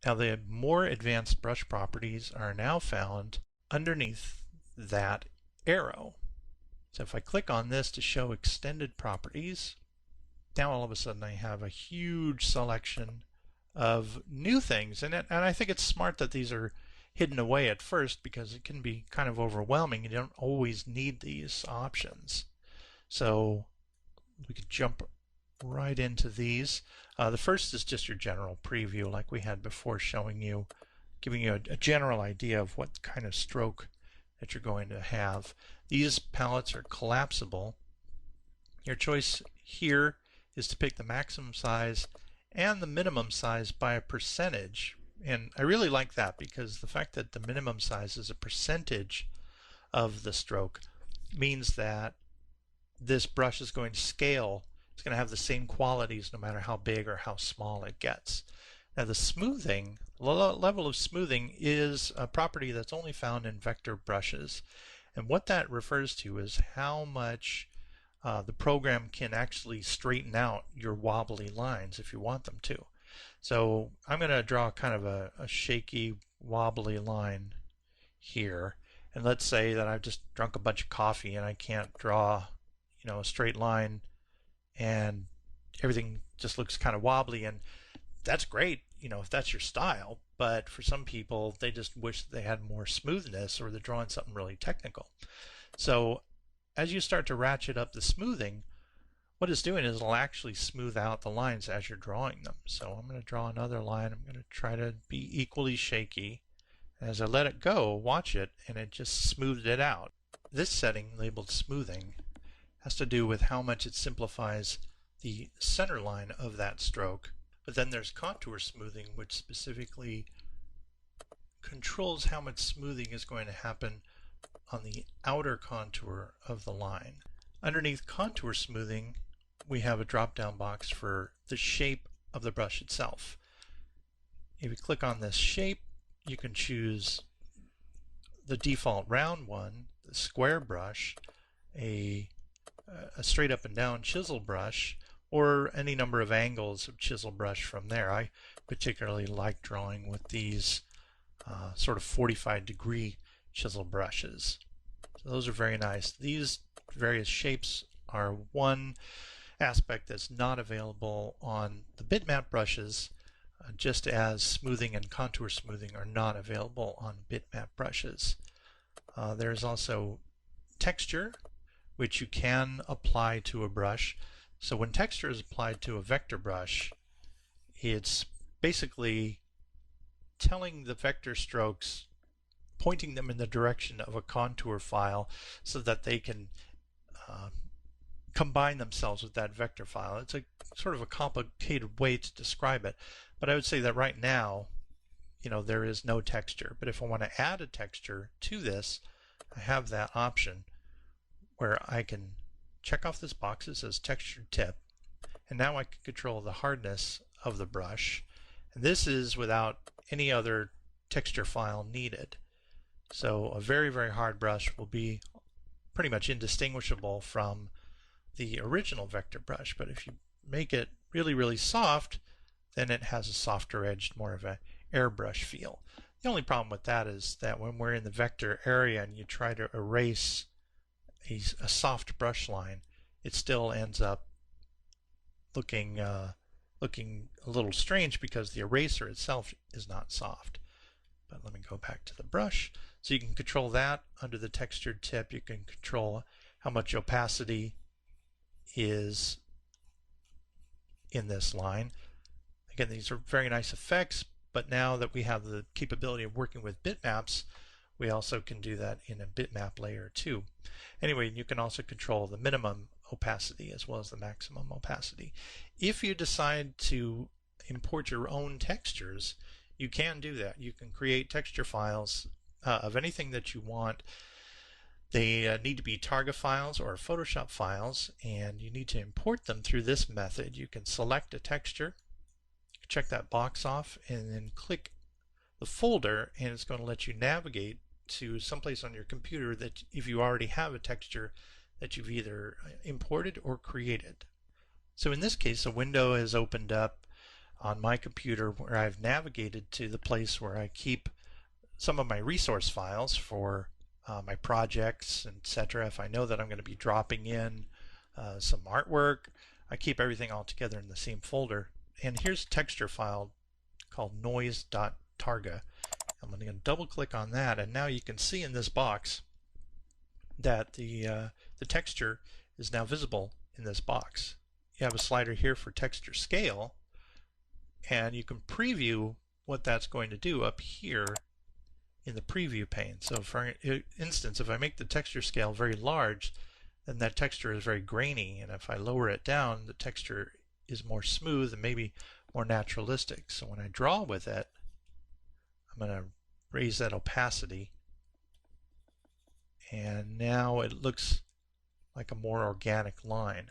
Now the more advanced brush properties are now found underneath that arrow. So if I click on this to show extended properties, now all of a sudden I have a huge selection of new things. And I think it's smart that these are hidden away at first because it can be kind of overwhelming. You don't always need these options. So we could jump right into these. The first is just your general preview like we had before, showing you, giving you a general idea of what kind of stroke that you're going to have. These palettes are collapsible. Your choice here is to pick the maximum size and the minimum size by a percentage. And I really like that because the fact that the minimum size is a percentage of the stroke means that this brush is going to scale. It's going to have the same qualities no matter how big or how small it gets. Now the smoothing, level of smoothing, is a property that's only found in vector brushes. And what that refers to is how much the program can actually straighten out your wobbly lines if you want them to. So I'm going to draw kind of a shaky, wobbly line here. And let's say that I've just drunk a bunch of coffee and I can't draw, a straight line, and everything just looks kind of wobbly. And that's great, if that's your style. But for some people, they just wish they had more smoothness, or they're drawing something really technical. So as you start to ratchet up the smoothing, what it's doing is it'll actually smooth out the lines as you're drawing them. So I'm going to draw another line. I'm going to try to be equally shaky. As I let it go, watch it, and it just smoothed it out. This setting, labeled smoothing, has to do with how much it simplifies the center line of that stroke. But then there's contour smoothing, which specifically controls how much smoothing is going to happen on the outer contour of the line. Underneath contour smoothing, we have a drop-down box for the shape of the brush itself. If you click on this shape, you can choose the default round one, the square brush, a straight up and down chisel brush, or any number of angles of chisel brush from there. I particularly like drawing with these sort of 45-degree chisel brushes. So those are very nice. These various shapes are one aspect that's not available on the bitmap brushes, just as smoothing and contour smoothing are not available on bitmap brushes. There's also texture, which you can apply to a brush. So when texture is applied to a vector brush, it's basically telling the vector strokes, pointing them in the direction of a contour file so that they can combine themselves with that vector file. It's a sort of a complicated way to describe it, but I would say that right now, there is no texture. But if I want to add a texture to this, I have that option where I can check off this box that says textured tip, and now I can control the hardness of the brush. And this is without any other texture file needed. So a very, very hard brush will be pretty much indistinguishable from the original vector brush. But if you make it really, really soft, then it has a softer edged, more of an airbrush feel. The only problem with that is that when we're in the vector area and you try to erase a soft brush line, it still ends up looking a little strange because the eraser itself is not soft. But let me go back to the brush. So you can control that under the textured tip. You can control how much opacity is in this line. Again, these are very nice effects, but now that we have the capability of working with bitmaps, we also can do that in a bitmap layer too. Anyway, you can also control the minimum opacity as well as the maximum opacity. If you decide to import your own textures, you can do that. You can create texture files of anything that you want. They need to be Targa files or Photoshop files, and you need to import them through this method. You can select a texture, check that box off, and then click the folder, and it's going to let you navigate to someplace on your computer that if you already have a texture that you've either imported or created. So in this case, a window has opened up on my computer where I've navigated to the place where I keep some of my resource files for my projects, etc. If I know that I'm going to be dropping in some artwork, I keep everything all together in the same folder. And here's a texture file called noise.targa. I'm going to double click on that, and now you can see in this box that the texture is now visible in this box. You have a slider here for texture scale, and you can preview what that's going to do up here in the preview pane. So for instance, if I make the texture scale very large, then that texture is very grainy, and if I lower it down, the texture is more smooth and maybe more naturalistic. So when I draw with it, I'm going to raise that opacity, and now it looks like a more organic line.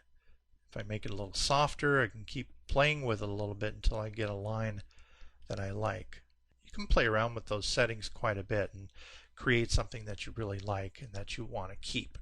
If I make it a little softer, I can keep playing with it a little bit until I get a line that I like. You can play around with those settings quite a bit and create something that you really like and that you want to keep.